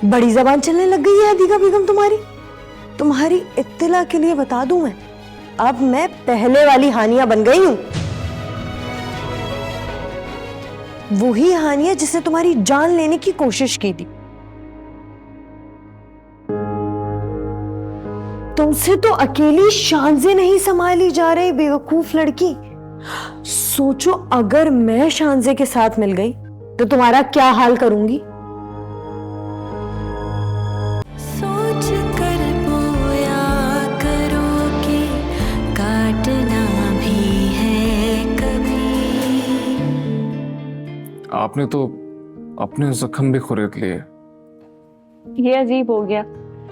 बड़ी जबान चलने लग गई है अदीका बेगम तुम्हारी। तुम्हारी इत्तला के लिए बता दूं मैं, अब मैं पहले वाली हानिया बन गई हूं। वही हानिया जिसने तुम्हारी जान लेने की कोशिश की थी। तुमसे तो अकेली शानजे नहीं संभाली जा रही बेवकूफ लड़की। सोचो अगर मैं शानजे के साथ मिल गई तो तुम्हारा क्या हाल करूंगी। सोच कर बोया करो कि काटना भी है कभी। आपने तो अपने जख्म भी खुरेद लिए। ये अजीब हो गया,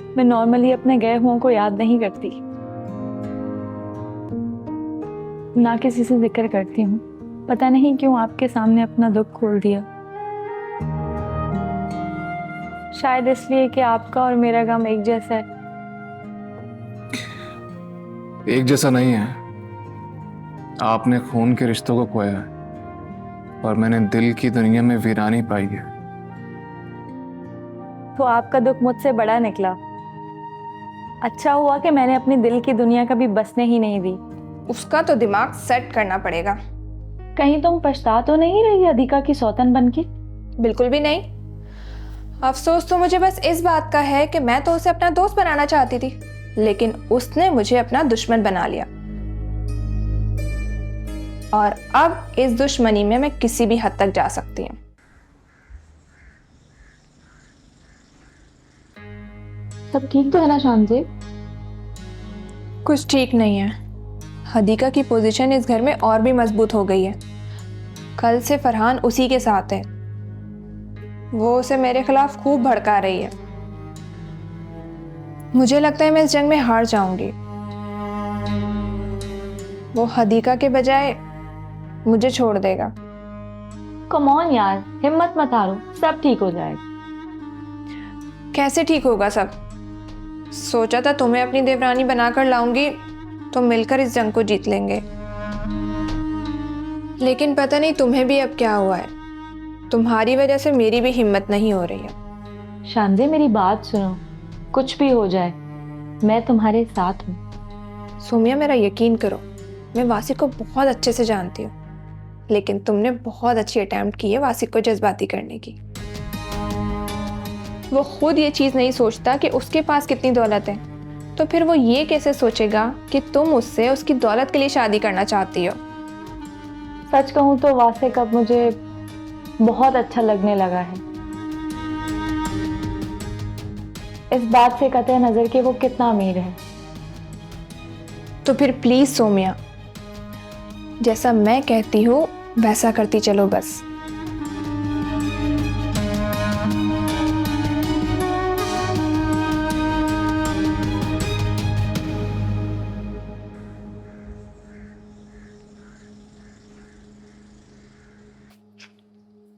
मैं नॉर्मली अपने गए हुओं को याद नहीं करती, ना किसी से जिक्र करती हूँ। पता नहीं क्यों आपके सामने अपना दुख खोल दिया। शायद इसलिए कि आपका और मेरा गम एक जैसा है। एक जैसा नहीं है। आपने खून के रिश्तों को खोया है और मैंने दिल की दुनिया में वीरानी पाई है। तो आपका दुख मुझसे बड़ा निकला। अच्छा हुआ कि मैंने अपनी दिल की दुनिया कभी बसने ही नहीं दी। उसका तो दिमाग सेट करना पड़ेगा। कहीं तुम पछता तो नहीं रही अदिका की सौतन बनके? बिल्कुल भी नहीं। अफसोस तो मुझे बस इस बात का है कि मैं तो उसे अपना दोस्त बनाना चाहती थी, लेकिन उसने मुझे अपना दुश्मन बना लिया। और अब इस दुश्मनी में मैं किसी भी हद तक जा सकती हूँ। सब ठीक तो है ना शानजे? कुछ ठीक नहीं है। हदीका की पोजीशन इस घर में और भी मजबूत हो गई है। कल से फरहान उसी के साथ है। वो उसे मेरे खिलाफ खूब भड़का रही है। मुझे लगता है मैं इस जंग में हार जाऊंगी। वो हदीका के बजाय मुझे छोड़ देगा। कम ऑन यार, हिम्मत मत हारो, सब ठीक हो जाएगा। कैसे ठीक होगा सब? सोचा था तुम्हें अपनी देवरानी बनाकर लाऊंगी तो मिलकर इस जंग को जीत लेंगे, लेकिन पता नहीं तुम्हें भी अब क्या हुआ है। तुम्हारी वजह से मेरी भी हिम्मत नहीं हो रही है। शानजे मेरी बात सुनो, कुछ भी हो जाए मैं तुम्हारे साथ हूँ। सोमिया मेरा यकीन करो, मैं वासिक को बहुत अच्छे से जानती हूँ, लेकिन तुमने बहुत अच्छी अटेम्प्ट की है वासिक को जज्बाती करने की। वो खुद ये चीज़ नहीं सोचता कि उसके पास कितनी दौलत है, तो फिर वो ये कैसे सोचेगा कि तुम उससे उसकी दौलत के लिए शादी करना चाहती हो। सच कहूँ तो वासिक अब मुझे बहुत अच्छा लगने लगा है। इस बात से कतई नजर कि वो कितना अमीर है। तो फिर प्लीज सोमिया, जैसा मैं कहती हूँ वैसा करती चलो बस।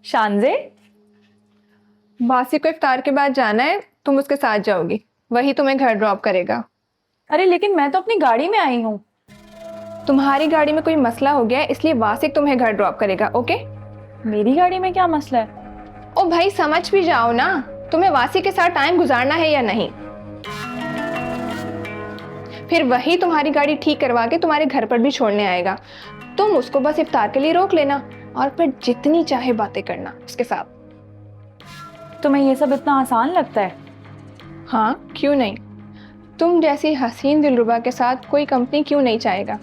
शानजे, बासी को इफ्तार के बाद जाना है, तुम उसके साथ जाओगी, वही तुम्हें घर ड्रॉप करेगा। अरे लेकिन मैं तो अपनी गाड़ी में आई हूँ। तुम्हारी गाड़ी में कोई मसला हो गया है, इसलिए वासिक तुम्हें घर ड्रॉप करेगा। ओके? मेरी गाड़ी में क्या मसला है? ओ भाई समझ भी जाओ ना, तुम्हें वासिक के साथ टाइम गुजारना है या नहीं। फिर वही तुम्हारी गाड़ी ठीक करवा के तुम्हारे घर पर भी छोड़ने आएगा। तुम उसको बस इफ्तार के लिए रोक लेना और फिर जितनी चाहे बातें करना उसके साथ। तुम्हें ये सब इतना आसान लगता है? हाँ, क्यों नहीं। तुम जैसी हसीन दिलरुबा के साथ कोई कंपनी क्यों नहीं चाहेगा,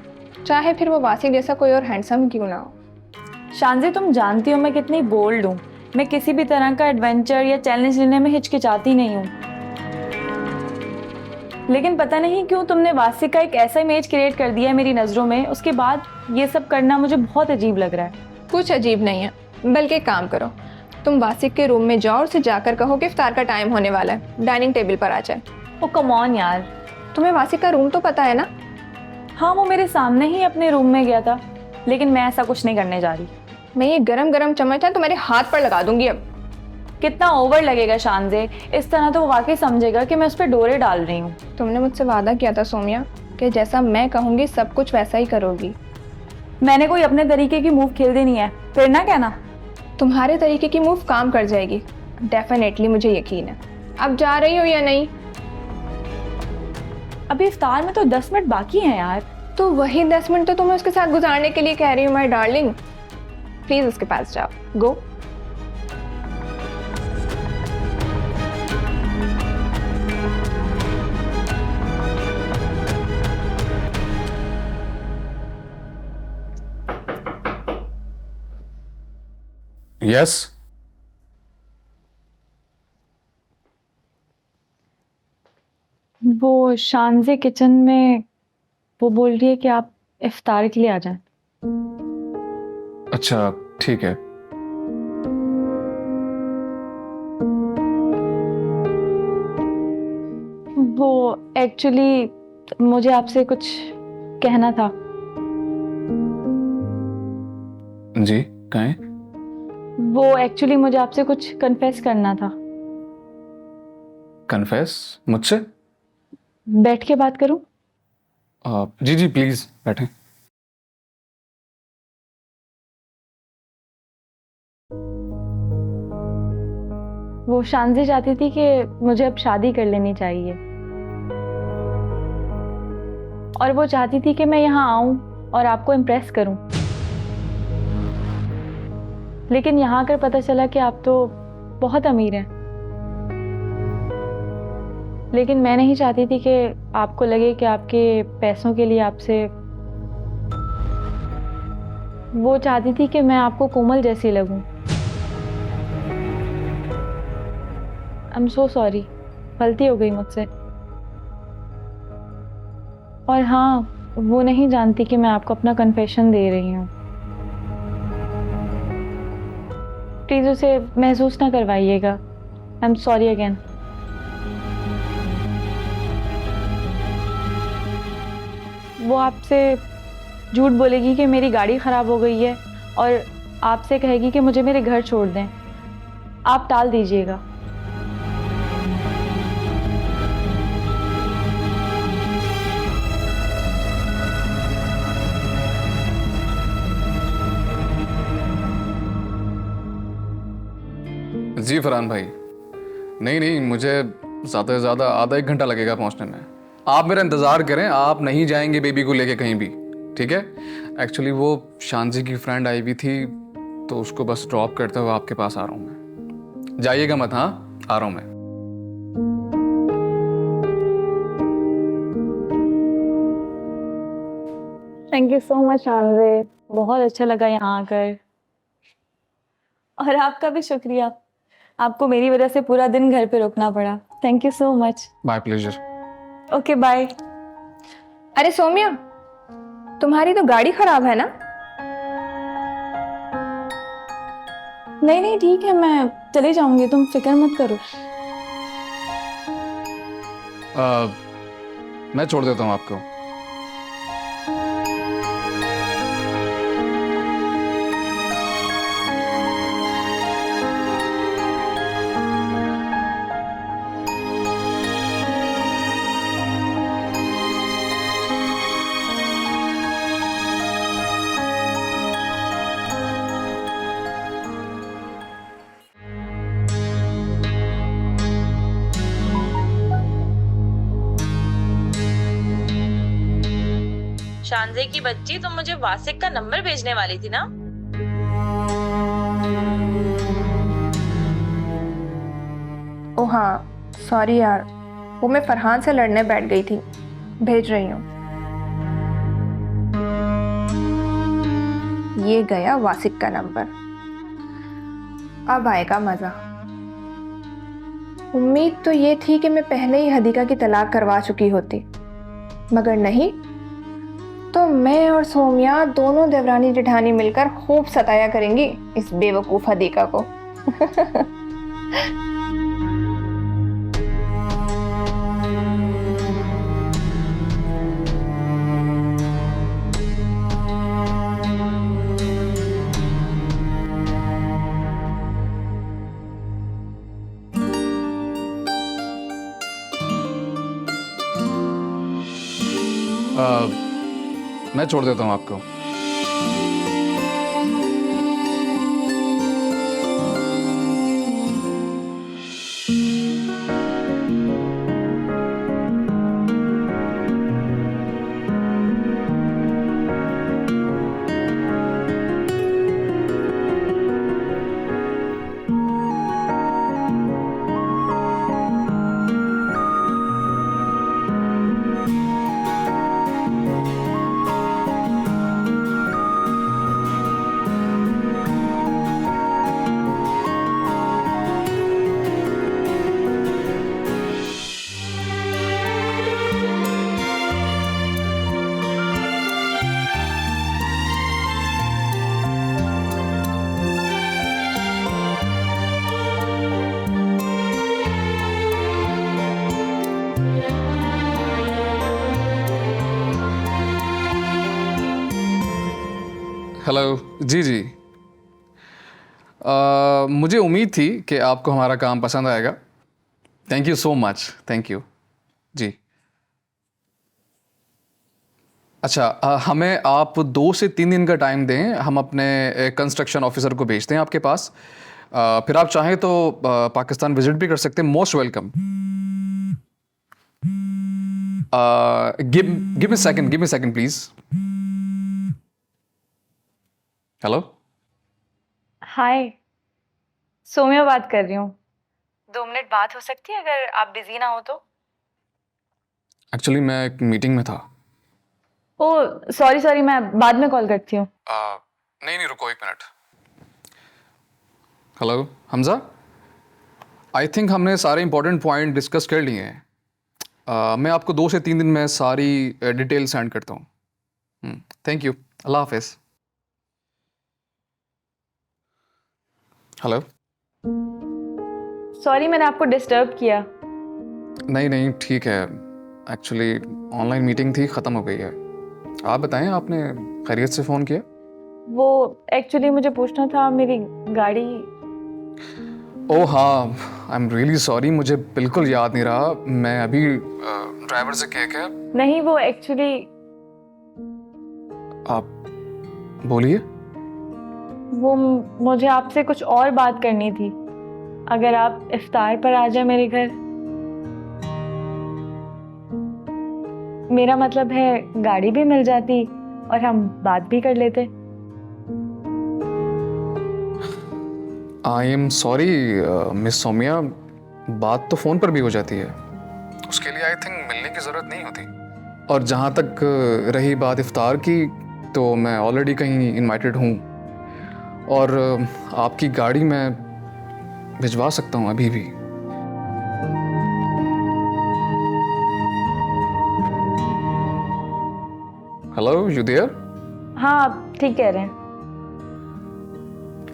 चाहे फिर वो वासिक जैसा कोई और हैंडसम क्यों ना हो। शानजे, तुम जानती हो मैं कितनी बोल्ड हूँ। मैं किसी भी तरह का एडवेंचर या चैलेंज लेने में हिचकिचाती नहीं हूँ, लेकिन पता नहीं क्यों तुमने वासिक का एक ऐसा इमेज क्रिएट कर दिया है मेरी नज़रों में। उसके बाद ये सब करना मुझे बहुत अजीब लग रहा है। कुछ अजीब नहीं है, बल्कि एक काम करो, तुम वासिक के रूम में जाओ और उसे जाकर कहो कि इफ्तार का टाइम होने वाला है, डाइनिंग टेबल पर आ जाए। ओ कम ऑन यार। तुम्हें वासिक का रूम तो पता है ना? हाँ, वो मेरे सामने ही अपने रूम में गया था, लेकिन मैं ऐसा कुछ नहीं करने जा रही। मैं ये गरम गरम चम्मच है तुम्हारे हाथ पर लगा दूंगी। अब कितना ओवर लगेगा शानजे, इस तरह तो वो वाकई समझेगा कि मैं उस पर डोरे डाल रही हूँ। तुमने मुझसे वादा किया था सोमिया कि जैसा मैं कहूँगी सब कुछ वैसा ही करोगी। मैंने कोई अपने तरीके की मूव खेल देनी है, फिर ना कहना। तुम्हारे तरीके की मूव काम कर जाएगी, डेफिनेटली, मुझे यकीन है। अब जा रही हो या नहीं? अभी इफ्तार में तो 10 मिनट बाकी हैं यार। तो वही 10 मिनट तो तुम्हें उसके साथ गुजारने के लिए कह रही हूँ माय डार्लिंग। प्लीज उसके पास जाओ, गो। यस। वो शानजे किचन में वो बोल रही है कि आप इफ्तार के लिए आ जाएं। अच्छा ठीक है। वो एक्चुअली मुझे आपसे कुछ कहना था। जी कहें। वो एक्चुअली मुझे आपसे कुछ कन्फेस करना था। कन्फेस मुझसे? बैठ के बात करूं? जी जी प्लीज बैठें। वो शानजे चाहती थी कि मुझे अब शादी कर लेनी चाहिए, और वो चाहती थी कि मैं यहाँ आऊं और आपको इम्प्रेस करूं। लेकिन यहाँ आकर पता चला कि आप तो बहुत अमीर हैं। लेकिन मैं नहीं चाहती थी कि आपको लगे कि आपके पैसों के लिए आपसे। वो चाहती थी कि मैं आपको कोमल जैसी लगूं। आई एम सो सॉरी, गलती हो गई मुझसे। और हाँ, वो नहीं जानती कि मैं आपको अपना कन्फेशन दे रही हूँ। प्लीज उसे महसूस ना करवाइएगा। आई एम सॉरी अगेन। वो आपसे झूठ बोलेगी कि मेरी गाड़ी खराब हो गई है और आपसे कहेगी कि मुझे मेरे घर छोड़ दें। आप टाल दीजिएगा। जी फरहान भाई, नहीं नहीं, मुझे ज़्यादा से ज़्यादा आधा एक घंटा लगेगा पहुंचने में। आप मेरा इंतज़ार करें, आप नहीं जाएंगे बेबी को लेके कहीं भी, ठीक है? एक्चुअली वो शानजी की फ्रेंड आई हुई थी, तो उसको बस ड्रॉप करते हुए आपके पास आ रहा हूँ मैं। जाइएगा मत, हाँ आ रहा हूँ मैं। थैंक यू सो मच शानजे, बहुत अच्छा लगा यहाँ आकर। और आपका भी शुक्रिया, आपको मेरी वजह से पूरा दिन घर पे रुकना पड़ा। Thank you so much. My pleasure. Okay bye. अरे सौम्या, तुम्हारी तो गाड़ी खराब है ना? नहीं नहीं ठीक है, मैं चली जाऊंगी, तुम फिक्र मत करो। मैं छोड़ देता हूँ आपको। शानजे की बच्ची, तुम मुझे वासिक का नंबर भेजने वाली थी ना? ओ हाँ, सॉरी यार, वो मैं फरहान से लड़ने बैठ गई थी। भेज रही हूँ। ये गया वासिक का नंबर। अब आएगा मजा। उम्मीद तो ये थी कि मैं पहले ही हदीका की तलाक करवा चुकी होती, मगर नहीं, तो मैं और सोमिया दोनों देवरानी जेठानी मिलकर खूब सताया करेंगी इस बेवकूफ हदीका को। मैं छोड़ देता हूँ आपको। हेलो। जी जी। मुझे उम्मीद थी कि आपको हमारा काम पसंद आएगा। Thank you so much. Thank you. जी। अच्छा, हमें आप 2 से 3 दिन का टाइम दें, हम अपने कंस्ट्रक्शन ऑफिसर को भेजते हैं आपके पास। फिर आप चाहें तो पाकिस्तान विजिट भी कर सकते हैं। Most welcome. Give me second please. Hello. Hi, Saumya बात कर रही हूँ। 2 मिनट बात हो सकती है अगर आप बिजी ना हो तो? एक्चुअली मैं एक मीटिंग में था। ओ सॉरी सॉरी, मैं बाद में कॉल करती हूँ। नहीं रुको 1 minute. Hello Hamza, I think हमने सारे इंपॉर्टेंट पॉइंट डिस्कस कर लिए हैं। मैं आपको 2 से 3 दिन में सारी डिटेल सेंड करता हूँ। Thank you. अल्लाह हाफिज़। हेलो। सॉरी मैंने आपको डिस्टर्ब किया। नहीं ठीक है। एक्चुअली ऑनलाइन मीटिंग थी, ख़त्म हो गई है। आप बताएं, आपने खैरियत से फ़ोन किया? वो एक्चुअली मुझे पूछना था, मेरी गाड़ी। ओह हाँ, आई एम रियली सॉरी, मुझे बिल्कुल याद नहीं रहा। मैं अभी ड्राइवर से कह के। नहीं वो एक्चुअली आप बोलिए। वो मुझे आपसे कुछ और बात करनी थी। अगर आप इफ्तार पर आ जाए मेरे घर। मेरा मतलब है गाड़ी भी मिल जाती और हम बात भी कर लेते। I am sorry miss Saumya, बात तो फ़ोन पर भी हो जाती है। उसके लिए आई थिंक मिलने की ज़रूरत नहीं होती। और जहाँ तक रही बात इफ्तार की, तो मैं ऑलरेडी कहीं इनवाइटेड हूँ और आपकी गाड़ी मैं भिजवा सकता हूँ अभी भी। Hello, you there? हाँ आप ठीक कह रहे हैं।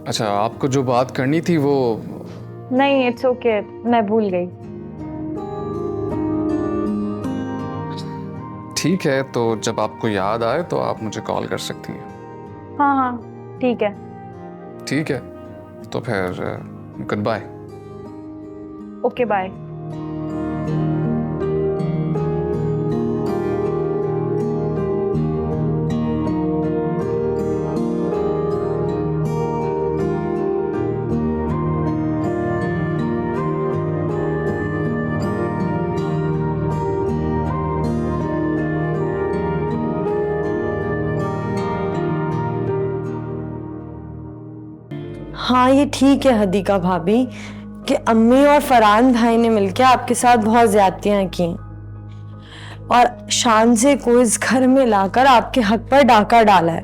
अच्छा, आपको जो बात करनी थी वो। नहीं इट्स ओके, मैं भूल गई। ठीक है, तो जब आपको याद आए तो आप मुझे कॉल कर सकती हैं। हाँ हाँ ठीक है। ठीक है, तो फिर गुड बाय। Okay bye. हाँ ये ठीक है हदीका भाभी कि अम्मी और फरहान भाई ने मिलकर आपके साथ बहुत ज्यादतियां की और शानजे को इस घर में लाकर आपके हक पर डाका डाला है।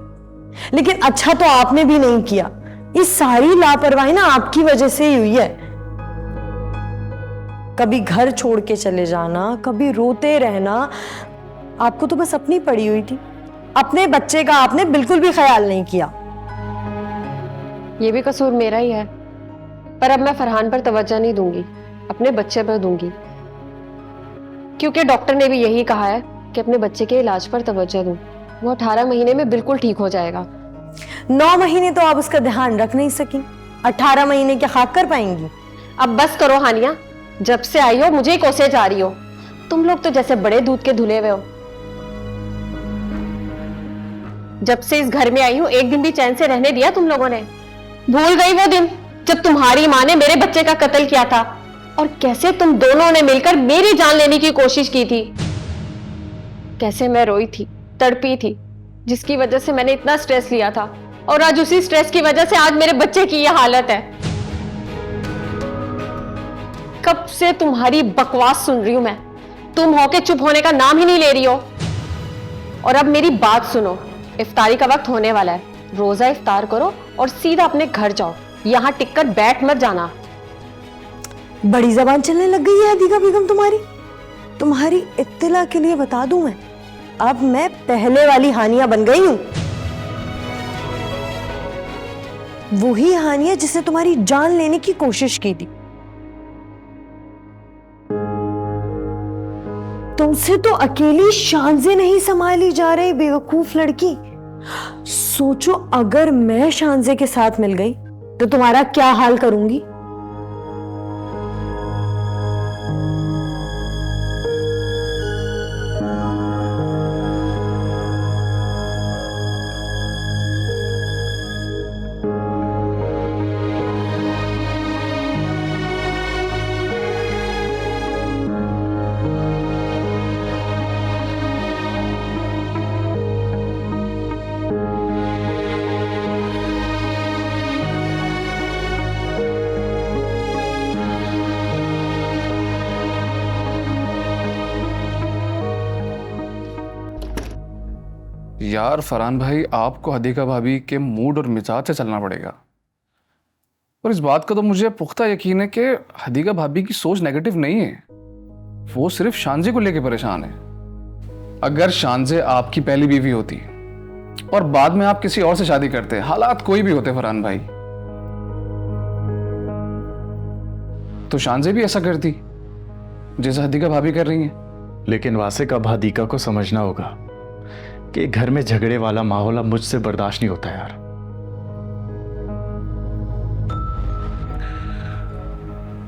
लेकिन अच्छा तो आपने भी नहीं किया। इस सारी लापरवाही ना आपकी वजह से ही हुई है। कभी घर छोड़ के चले जाना, कभी रोते रहना। आपको तो बस अपनी पड़ी हुई थी। अपने बच्चे का आपने बिल्कुल भी ख्याल नहीं किया। ये भी कसूर मेरा ही है, पर अब मैं फरहान पर तवज्जो नहीं दूंगी, अपने बच्चे पर दूंगी। क्योंकि डॉक्टर ने भी यही कहा है कि अपने बच्चे के इलाज पर तवज्जो दूं। वो 18 महीने में बिल्कुल ठीक हो जाएगा। 9 महीने तो आप उसका ध्यान रख नहीं सकी, 18 महीने क्या खाक कर पाएंगी? अब बस करो हानिया, जब से आई हो मुझे ही कोसे जा रही हो। तुम लोग तो जैसे बड़े दूध के धुले हुए हो। जब से इस घर में आई हूं, एक दिन भी चैन से रहने दिया तुम लोगों ने? भूल गई वो दिन जब तुम्हारी माँ ने मेरे बच्चे का कत्ल किया था और कैसे तुम दोनों ने मिलकर मेरी जान लेने की कोशिश की थी? कैसे मैं रोई थी, तड़पी थी, जिसकी वजह से मैंने इतना स्ट्रेस लिया था। और आज उसी स्ट्रेस की वजह से आज मेरे बच्चे की यह हालत है। कब से तुम्हारी बकवास सुन रही हूं मैं, तुम होके चुप होने का नाम ही नहीं ले रही हो। और अब मेरी बात सुनो, इफ्तारी का वक्त होने वाला है। रोजा इफ्तार करो और सीधा अपने घर जाओ, यहां टिककर बैठ मत जाना। बड़ी जबान चलने लग गई है हदीका बेगम तुम्हारी। तुम्हारी इत्तला के लिए बता दूं मैं, अब मैं पहले वाली हानिया बन गई हूं। वही हानिया जिसने तुम्हारी जान लेने की कोशिश की थी। तुमसे तो अकेली शानजे नहीं संभाली जा रही बेवकूफ लड़की। सोचो अगर मैं शांजे के साथ मिल गई तो तुम्हारा क्या हाल करूंगी। यार फरहान भाई, आपको हदीका भाभी के मूड और मिजाज से चलना पड़ेगा। और इस बात का तो मुझे पुख्ता यकीन है कि हदीका भाभी की सोच नेगेटिव नहीं है, वो सिर्फ शांजे को लेकर परेशान है। अगर शांजे आपकी पहली बीवी होती और बाद में आप किसी और से शादी करते, हालात कोई भी होते फरहान भाई, तो शांजे भी ऐसा करती जैसा हदीका भाभी कर रही हैं। लेकिन वासिक, अब हदीका को समझना होगा कि घर में झगड़े वाला माहौल अब मुझसे बर्दाश्त नहीं होता यार।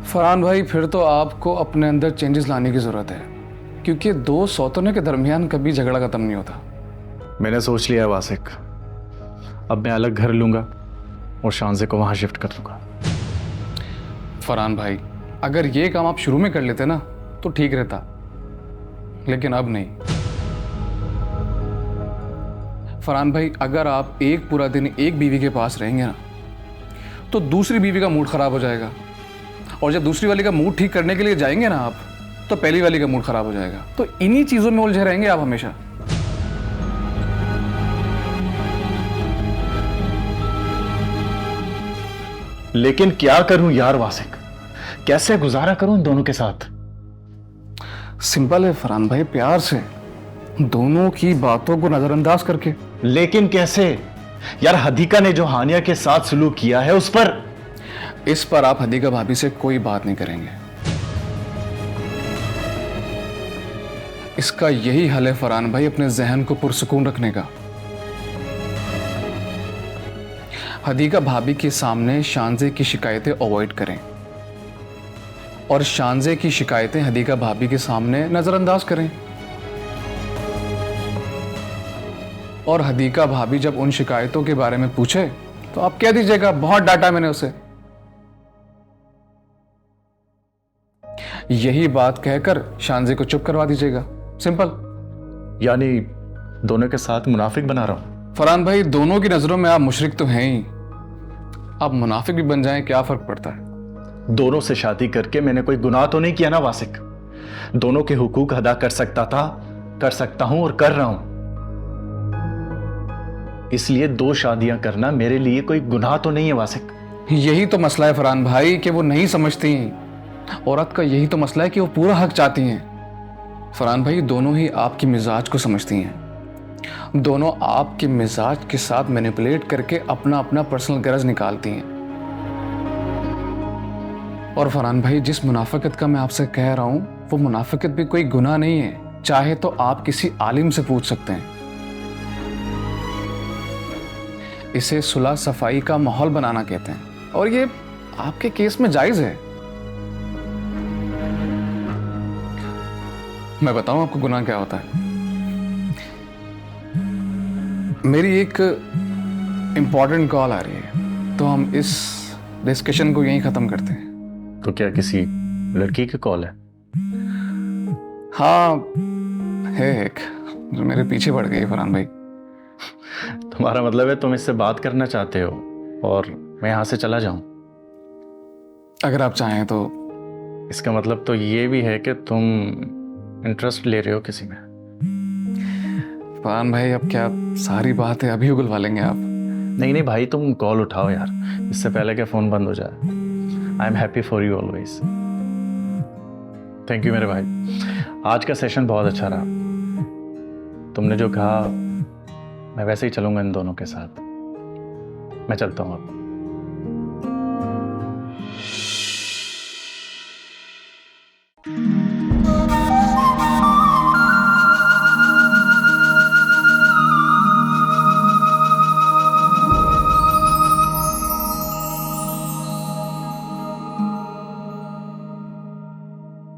फरहान भाई, फिर तो आपको अपने अंदर चेंजेस लाने की जरूरत है, क्योंकि दो सौतों के दरमियान कभी झगड़ा खत्म नहीं होता। मैंने सोच लिया है वासिक, अब मैं अलग घर लूंगा और शांजे को वहां शिफ्ट कर दूंगा। फरहान भाई, अगर ये काम आप शुरू में कर लेते ना तो ठीक रहता, लेकिन अब नहीं। फरहान भाई, अगर आप एक पूरा दिन एक बीवी के पास रहेंगे ना तो दूसरी बीवी का मूड खराब हो जाएगा, और जब दूसरी वाली का मूड ठीक करने के लिए जाएंगे ना आप, तो पहली वाली का मूड खराब हो जाएगा। तो इन्हीं चीजों में उलझे रहेंगे आप हमेशा। लेकिन क्या करूं यार वासिक, कैसे गुजारा करूं इन दोनों के साथ? सिंपल है फरहान भाई, प्यार से, दोनों की बातों को नजरअंदाज करके। लेकिन कैसे यार? हदीका ने जो हानिया के साथ सलूक किया है इस पर आप हदीका भाभी से कोई बात नहीं करेंगे। इसका यही हल है फरहान भाई, अपने जहन को पुरसुकून रखने का। हदीका भाभी के सामने शांजे की शिकायतें अवॉइड करें और शांजे की शिकायतें हदीका भाभी के सामने नजरअंदाज करें। और हदीका भाभी जब उन शिकायतों के बारे में पूछे तो आप कह दीजिएगा बहुत डांटा मैंने उसे। यही बात कहकर शांजे को चुप करवा दीजिएगा, सिंपल। यानी दोनों के साथ मुनाफिक बना रहा हूं? फरहान भाई, दोनों की नजरों में आप मुशरिक तो हैं ही, आप मुनाफिक भी बन जाएं, क्या फर्क पड़ता है? दोनों से शादी करके मैंने कोई गुनाह तो नहीं किया ना वासिक? दोनों के हुकूक अदा कर सकता था, कर सकता हूं और कर रहा हूं। इसलिए दो शादियां करना मेरे लिए कोई गुनाह तो नहीं है वासिक। यही तो मसला है फरहान भाई कि वो नहीं समझती हैं। औरत का यही तो मसला है कि वो पूरा हक चाहती हैं। फरहान भाई, दोनों ही आपकी मिजाज को समझती हैं, दोनों आपके मिजाज के साथ मैनिपुलेट करके अपना अपना पर्सनल गरज निकालती हैं। और फरहान भाई, जिस मुनाफिकत का मैं आपसे कह रहा हूं वो मुनाफिकत भी कोई गुनाह नहीं है, चाहे तो आप किसी आलिम से पूछ सकते हैं। इसे सुलह सफाई का माहौल बनाना कहते हैं, और ये आपके केस में जायज है। मैं बताऊं आपको गुनाह क्या होता है? मेरी एक इंपॉर्टेंट कॉल आ रही है, तो हम इस डिस्कशन को यहीं खत्म करते हैं। तो क्या किसी लड़की की कॉल है? हाँ है एक, जो मेरे पीछे पड़ गई फरहान भाई। तुम्हारा मतलब है तुम इससे बात करना चाहते हो और मैं यहां से चला जाऊं? अगर आप चाहें तो। इसका मतलब तो ये भी है कि तुम इंटरेस्ट ले रहे हो किसी में? फरहान भाई, अब क्या सारी बातें अभी उगलवा लेंगे आप? नहीं नहीं भाई, तुम कॉल उठाओ यार, इससे पहले कि फोन बंद हो जाए। I am happy for you always. Thank you मेरे भाई, आज का सेशन बहुत अच्छा रहा। तुमने जो कहा मैं वैसे ही चलूंगा इन दोनों के साथ। मैं चलता हूं अब।